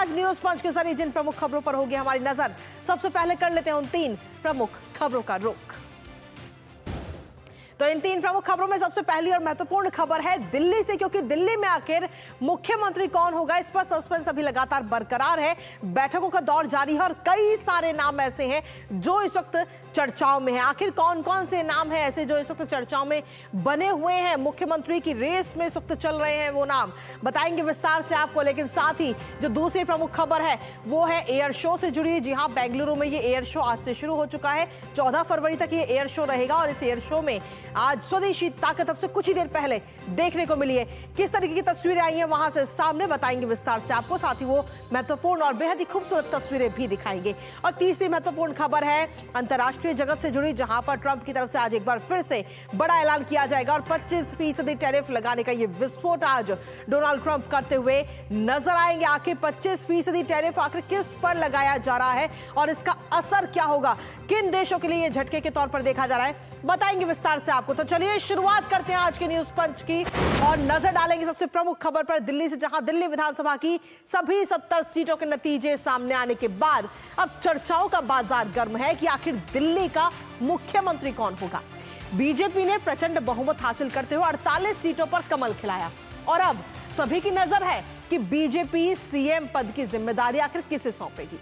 आज न्यूज पंच के जरिए जिन प्रमुख खबरों पर होगी हमारी नजर, सबसे पहले कर लेते हैं उन 3 प्रमुख खबरों का रुख। तो इन 3 प्रमुख खबरों में सबसे पहली और महत्वपूर्ण खबर है दिल्ली से, क्योंकि दिल्ली में आखिर मुख्यमंत्री कौन होगा, इस पर सस्पेंस अभी लगातार बरकरार है। बैठकों का दौर जारी है और कई सारे नाम ऐसे हैं जो इस वक्त चर्चाओं में है। आखिर कौन कौन से नाम हैं ऐसे जो इस वक्त चर्चाओं में बने हुए हैं, मुख्यमंत्री की रेस में इस वक्त चल रहे हैं, वो नाम बताएंगे विस्तार से आपको। लेकिन साथ ही जो दूसरी प्रमुख खबर है वो है एयर शो से जुड़ी। जी हां, बेंगलुरु में ये एयर शो आज से शुरू हो चुका है। 14 फरवरी तक ये एयर शो रहेगा और इस एयर शो में आज स्वदेशी ताकत अब से कुछ ही देर पहले देखने को मिली है। किस तरीके की तस्वीरें आई हैं वहां से सामने बताएंगे विस्तार से आपको। साथ ही वो महत्वपूर्ण और बेहद ही खूबसूरत तस्वीरें भी दिखाएंगे। और तीसरी महत्वपूर्ण खबर है अंतर्राष्ट्रीय जगत से जुड़ी, जहां पर ट्रंप की तरफ से आज एक बार फिर से बड़ा ऐलान किया जाएगा और 25% टैरिफ लगाने का ये विस्फोट आज डोनाल्ड ट्रंप करते हुए नजर आएंगे। आखिर 25% टैरिफ आखिर किस पर लगाया जा रहा है और इसका असर क्या होगा, किन देशों के लिए ये झटके के तौर पर देखा जा रहा है, बताएंगे विस्तार से आपको। तो चलिए शुरुआत करते हैं आज के न्यूज पंच की और नजर डालेंगे सबसे प्रमुख खबर पर दिल्ली से, जहां दिल्ली विधानसभा की सभी 70 सीटों के नतीजे सामने आने के बाद अब चर्चाओं का बाजार गर्म है कि आखिर दिल्ली का मुख्यमंत्री कौन होगा। बीजेपी ने प्रचंड बहुमत हासिल करते हुए 48 सीटों पर कमल खिलाया और अब सभी की नजर है कि बीजेपी सीएम पद की जिम्मेदारी आखिर किसे सौंपेगी।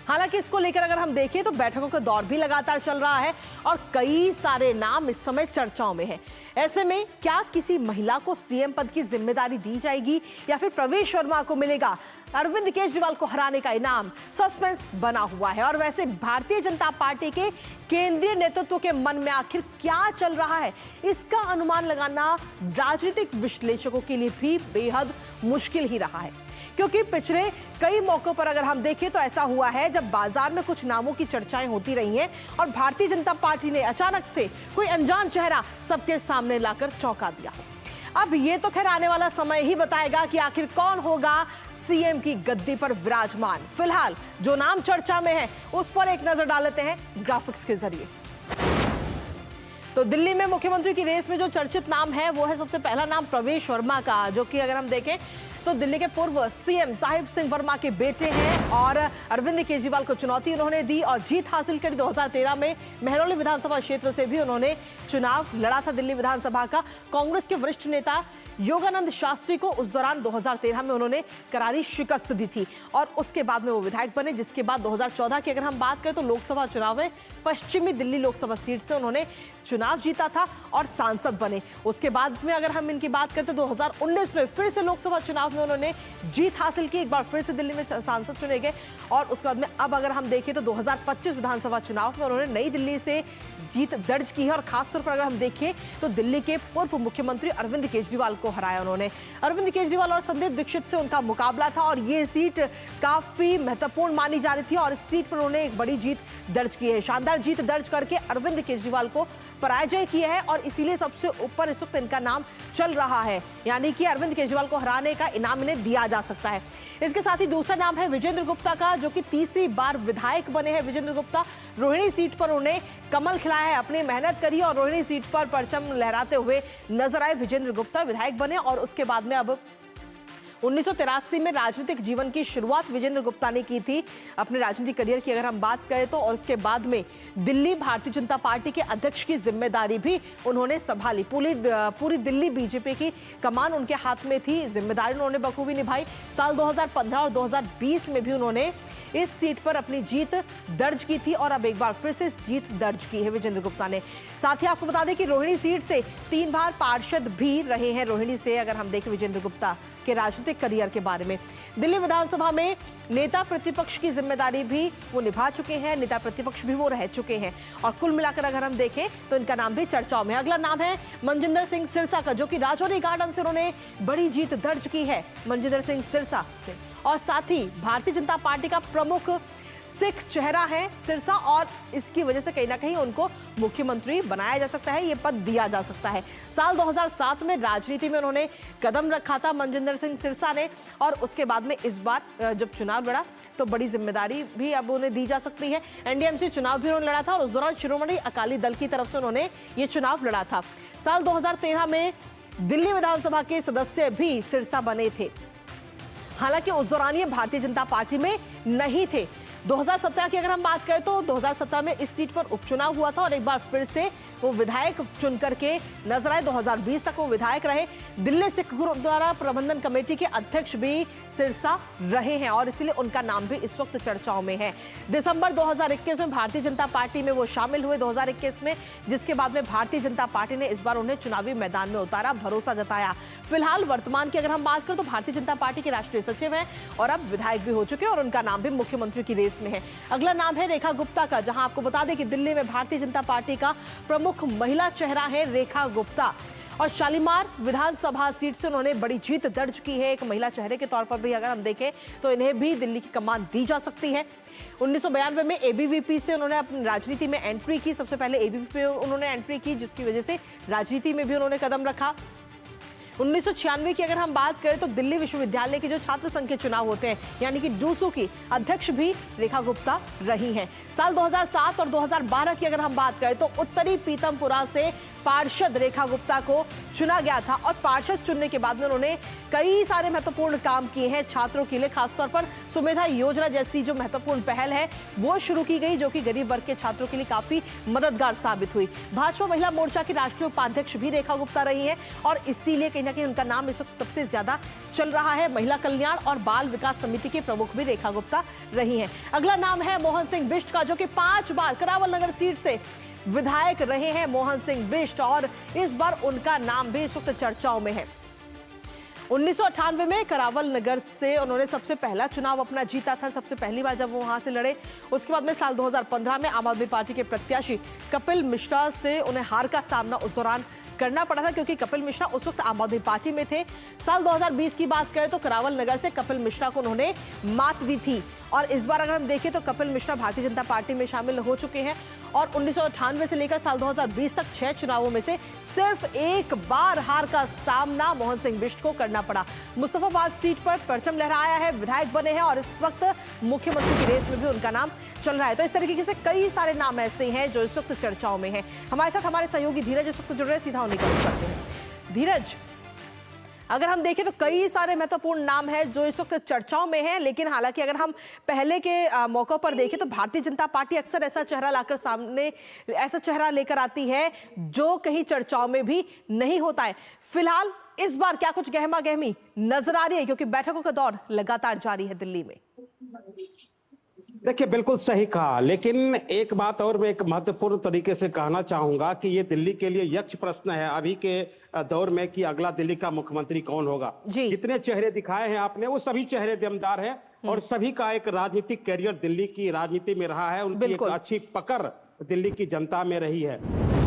हालांकि इसको लेकर अगर हम देखें तो बैठकों का दौर भी लगातार चल रहा है और कई सारे नाम इस समय चर्चाओं में हैं। ऐसे में क्या किसी महिला को सीएम पद की जिम्मेदारी दी जाएगी या फिर प्रवेश वर्मा को मिलेगा अरविंद केजरीवाल को हराने का इनाम, सस्पेंस बना हुआ है। और वैसे भारतीय जनता पार्टी के केंद्रीय नेतृत्व के मन में आखिर क्या चल रहा है, इसका अनुमान लगाना राजनीतिक विश्लेषकों के लिए भी बेहद मुश्किल ही रहा है, क्योंकि पिछले कई मौकों पर अगर हम देखें तो ऐसा हुआ है जब बाजार में कुछ नामों की चर्चाएं होती रही हैं और भारतीय जनता पार्टी ने अचानक से कोई अनजान चेहरा सबके सामने लाकर चौंका दिया। अब ये तो खैर आने वाला समय ही बताएगा कि आखिर कौन होगा सीएम की गद्दी पर विराजमान। फिलहाल जो नाम चर्चा में है उस पर एक नजर डाल लेते हैं ग्राफिक्स के जरिए। तो दिल्ली में मुख्यमंत्री की रेस में जो चर्चित नाम है वो है सबसे पहला नाम प्रवेश वर्मा का, जो कि अगर हम देखें तो दिल्ली के पूर्व सीएम साहिब सिंह वर्मा के बेटे हैं और अरविंद केजरीवाल को चुनौती उन्होंने दी और जीत हासिल करी। 2013 में महरौली विधानसभा क्षेत्र से भी उन्होंने चुनाव लड़ा था दिल्ली विधानसभा का। कांग्रेस के वरिष्ठ नेता योगानंद शास्त्री को उस दौरान 2013 में उन्होंने करारी शिकस्त दी थी और उसके बाद में वो विधायक बने, जिसके बाद 2014 की अगर हम बात करें तो लोकसभा चुनाव में पश्चिमी दिल्ली लोकसभा सीट से उन्होंने चुनाव जीता था और सांसद बने। उसके बाद में अगर हम इनकी बात करते तो 2019 में फिर से लोकसभा चुनाव में उन्होंने जीत हासिल की, एक बार फिर से दिल्ली में सांसद चुने गए और उसके बाद में अब अगर हम देखें तो 2025 विधानसभा चुनाव में उन्होंने नई दिल्ली से जीत दर्ज की है और खासतौर पर अगर हम देखें तो दिल्ली के पूर्व मुख्यमंत्री अरविंद केजरीवाल को हराया उन्होंने। अरविंद केजरीवाल और संदीप दीक्षित से उनका मुकाबला था और ये सीट काफी महत्वपूर्ण मानी जा रही थी और इस सीट पर उन्होंने एक बड़ी जीत दर्ज की है। शानदार जीत दर्ज करके अरविंद केजरीवाल को पराजय किया है और इसीलिए सबसे ऊपर इस वक्त इनका नाम चल रहा है, यानी कि अरविंद केजरीवाल को हराने का इनाम इन्हें दिया जा सकता है। इसके साथ ही दूसरा नाम है विजेंद्र गुप्ता का, जो कि तीसरी बार विधायक बने हैं। विजेंद्र गुप्ता रोहिणी सीट पर उन्हें कमल खिलाया है, अपनी मेहनत करी और रोहिणी सीट पर परचम लहराते हुए नजर आए। विजेंद्र गुप्ता विधायक बने और उसके बाद में अब 1983 में राजनीतिक जीवन की शुरुआत विजेंद्र गुप्ता ने की थी अपने राजनीतिक करियर की अगर हम बात करें तो, और उसके बाद में दिल्ली भारतीय जनता पार्टी के अध्यक्ष की जिम्मेदारी भी उन्होंने संभाली। पूरी दिल्ली बीजेपी की कमान उनके हाथ में थी, जिम्मेदारी उन्होंने बखूबी निभाई। साल 2015 और 2020 में भी उन्होंने इस सीट पर अपनी जीत दर्ज की थी और अब एक बार फिर से जीत दर्ज की है विजेंद्र गुप्ता ने। साथ ही आपको बता दें कि रोहिणी सीट से 3 बार पार्षद भी रहे हैं। रोहिणी से अगर हम देखें विजेंद्र गुप्ता के राजनीतिक करियर के बारे में, दिल्ली विधानसभा में नेता प्रतिपक्ष की जिम्मेदारी भी वो निभा चुके हैं, नेता प्रतिपक्ष भी वो रह चुके हैं और कुल मिलाकर अगर हम देखें तो इनका नाम भी चर्चाओं में। अगला नाम है मनजिंदर सिंह सिरसा का, जो कि राजौरी गार्डन से उन्होंने बड़ी जीत दर्ज की है मनजिंदर सिंह सिरसा से। और साथ ही भारतीय जनता पार्टी का प्रमुख सिख चेहरा है सिरसा और इसकी वजह से कहीं ना कहीं उनको मुख्यमंत्री बनाया जा सकता है, ये पद दिया जा सकता है। साल 2007 में राजनीति में उन्होंने कदम रखा था मनजिंदर सिंह सिरसा ने और उसके बाद में इस बार जब चुनाव लड़ा तो बड़ी जिम्मेदारी भी अब उन्हें दी जा सकती है। एनडीएमसी चुनाव भी उन्होंने लड़ा था और उस दौरान शिरोमणि अकाली दल की तरफ से उन्होंने ये चुनाव लड़ा था। साल 2013 में दिल्ली विधानसभा के सदस्य भी सिरसा बने थे। हालांकि उस दौरान ये भारतीय जनता पार्टी में नहीं थे। 2017 की अगर हम बात करें तो 2017 में इस सीट पर उपचुनाव हुआ था और एक बार फिर से वो विधायक चुन करके नजर आए। 2020 तक वो विधायक रहे। दिल्ली सिख गुरुद्वारा प्रबंधन कमेटी के अध्यक्ष भी सिरसा रहे हैं और इसलिए उनका नाम भी इस वक्त चर्चाओं में है। दिसंबर 2021 में भारतीय जनता पार्टी में वो शामिल हुए 2021 में, जिसके बाद में भारतीय जनता पार्टी ने इस बार उन्हें चुनावी मैदान में उतारा, भरोसा जताया। फिलहाल वर्तमान की अगर हम बात करें तो भारतीय जनता पार्टी के राष्ट्रीय सचिव हैं और अब विधायक भी हो चुके हैं और उनका नाम भी मुख्यमंत्री की रेस में है। अगला नाम है रेखा गुप्ता का, जहां आपको बता दें कि दिल्ली में भारतीय जनता पार्टी का प्रमुख महिला चेहरा है रेखा गुप्ता और शालीमार विधानसभा सीट से उन्होंने बड़ी जीत दर्ज की है। एक महिला चेहरे के तौर पर भी अगर हम देखें तो इन्हें भी दिल्ली की कमान दी जा सकती है। 1992 में एबीवीपी से उन्होंने अपनी राजनीति में एंट्री की। सबसे पहले एबीवीपी में उन्होंने एंट्री की, जिसकी वजह से राजनीति में भी उन्होंने कदम रखा। 1996 की अगर हम बात करें तो दिल्ली विश्वविद्यालय के जो छात्र संघ के चुनाव होते हैं यानी कि डूसू की अध्यक्ष भी रेखा गुप्ता रही हैं। साल 2007 और 2012 की अगर हम बात करें तो उत्तरी पीतमपुरा से पार्षद रेखा गुप्ता को चुना गया था और पार्षद चुनने के बाद में उन्होंने कई सारे महत्वपूर्ण काम किए हैं छात्रों के लिए। खासतौर पर सुमेधा योजना जैसी जो महत्वपूर्ण पहल है वो शुरू की गई, जो कि गरीब वर्ग के छात्रों के लिए काफी मददगार साबित हुई। भाजपा महिला मोर्चा की राष्ट्रीय उपाध्यक्ष भी रेखा गुप्ता रही है और इसीलिए कहीं ना कहीं उनका नाम इस वक्त सबसे ज्यादा चल रहा है। महिला कल्याण और बाल विकास समिति के प्रमुख भी रेखा गुप्ता रही हैं। अगला नाम है मोहन सिंह बिष्ट का, जो कि 5 बार करावल नगर सीट से विधायक रहे हैं मोहन सिंह बिष्ट और इस बार उनका नाम भी इस वक्त चर्चाओं में है। 1998 में करावल नगर से उन्होंने सबसे पहला चुनाव अपना जीता था, सबसे पहली बार जब वो वहां से लड़े। उसके बाद में साल 2015 में आम आदमी पार्टी के प्रत्याशी कपिल मिश्रा से उन्हें हार का सामना उस दौरान करना पड़ा था, क्योंकि कपिल मिश्रा उस वक्त आम आदमी पार्टी में थे। साल 2020 की बात करें तो करावल नगर से कपिल मिश्रा को उन्होंने मात दी थी और इस बार अगर हम देखें तो कपिल मिश्रा भारतीय जनता पार्टी में शामिल हो चुके हैं और 1998 से लेकर साल 2020 तक 6 चुनावों में से सिर्फ एक बार हार का सामना मोहन सिंह बिष्ट को करना पड़ा। मुस्तफाबाद सीट पर परचम लहराया है, विधायक बने हैं और इस वक्त मुख्यमंत्री की रेस में भी उनका नाम चल रहा है। तो इस तरीके से कई सारे नाम ऐसे हैं जो इस वक्त चर्चाओं में हैं। हमारे साथ हमारे सहयोगी धीरज इस वक्त जुड़ रहे हैं, सीधा उन्हीं का रुख करते हैं। धीरज, अगर हम देखें तो कई सारे महत्वपूर्ण नाम हैं जो इस वक्त चर्चाओं में हैं, लेकिन हालांकि अगर हम पहले के मौकों पर देखें तो भारतीय जनता पार्टी अक्सर ऐसा चेहरा लाकर सामने, ऐसा चेहरा लेकर आती है जो कहीं चर्चाओं में भी नहीं होता है। फिलहाल इस बार क्या कुछ गहमा गहमी नजर आ रही है, क्योंकि बैठकों का दौर लगातार जारी है दिल्ली में? देखिए, बिल्कुल सही कहा, लेकिन एक बात और मैं एक महत्वपूर्ण तरीके से कहना चाहूंगा कि ये दिल्ली के लिए यक्ष प्रश्न है अभी के दौर में कि अगला दिल्ली का मुख्यमंत्री कौन होगा। जितने चेहरे दिखाए हैं आपने वो सभी चेहरे दमदार हैं और सभी का एक राजनीतिक कैरियर दिल्ली की राजनीति में रहा है, उनकी एक अच्छी पकड़ दिल्ली की जनता में रही है।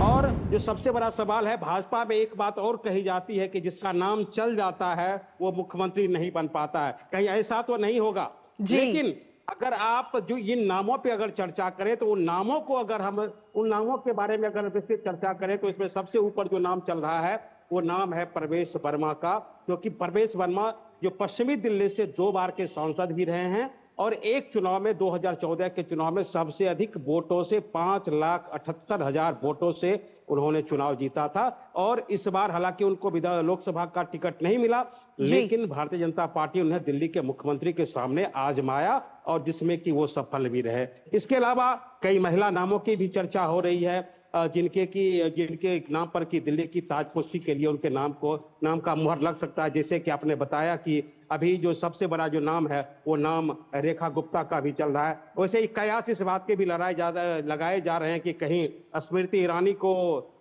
और जो सबसे बड़ा सवाल है, भाजपा में एक बात और कही जाती है कि जिसका नाम चल जाता है वो मुख्यमंत्री नहीं बन पाता है। कहीं ऐसा तो नहीं होगा, लेकिन अगर आप जो इन नामों पे अगर चर्चा करें तो उन नामों को अगर हम उन नामों के बारे में अगर विस्तृत चर्चा करें तो इसमें सबसे ऊपर जो नाम चल रहा है वो नाम है प्रवेश वर्मा का, क्योंकि प्रवेश वर्मा जो पश्चिमी दिल्ली से 2 बार के सांसद भी रहे हैं और एक चुनाव में 2014 के चुनाव में सबसे अधिक वोटों से 5,78,000 वोटों से उन्होंने चुनाव जीता था। और इस बार हालांकि उनको लोकसभा का टिकट नहीं मिला, लेकिन भारतीय जनता पार्टी उन्हें दिल्ली के मुख्यमंत्री के सामने आजमाया और जिसमें कि वो सफल भी रहे। इसके अलावा कई महिला नामों की भी चर्चा हो रही है जिनके नाम पर की दिल्ली की ताजपोशी के लिए उनके नाम का मुहर लग सकता है। जैसे कि आपने बताया कि अभी जो सबसे बड़ा जो नाम है वो नाम रेखा गुप्ता का भी चल रहा है। वैसे ही कयास इस बात के भी लगाए जा रहे हैं कि कहीं स्मृति ईरानी को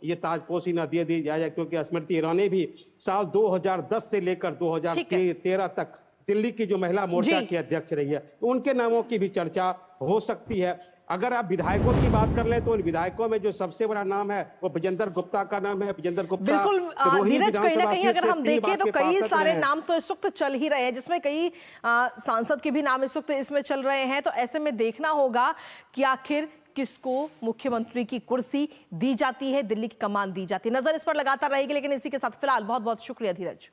ये ताजपोशी न दे दी जाए, क्योंकि स्मृति ईरानी भी साल 2010 से लेकर 2013 तक दिल्ली की जो महिला मोर्चा की अध्यक्ष रही है, तो उनके नामों की भी चर्चा हो सकती है। अगर आप विधायकों की बात कर ले तो उन विधायकों में जो सबसे बड़ा नाम है वो विजेंद्र गुप्ता का नाम है। विजेंद्र गुप्ता बिल्कुल धीरज, कहीं ना कहीं अगर हम देखें तो कई सारे नाम तो इस वक्त चल ही रहे हैं, जिसमें कई सांसद के भी नाम इस वक्त इसमें चल रहे हैं। तो ऐसे में देखना होगा कि आखिर किसको मुख्यमंत्री की कुर्सी दी जाती है, दिल्ली की कमान दी जाती है। नजर इस पर लगातार रहेगी। लेकिन इसी के साथ फिलहाल बहुत बहुत शुक्रिया धीरज।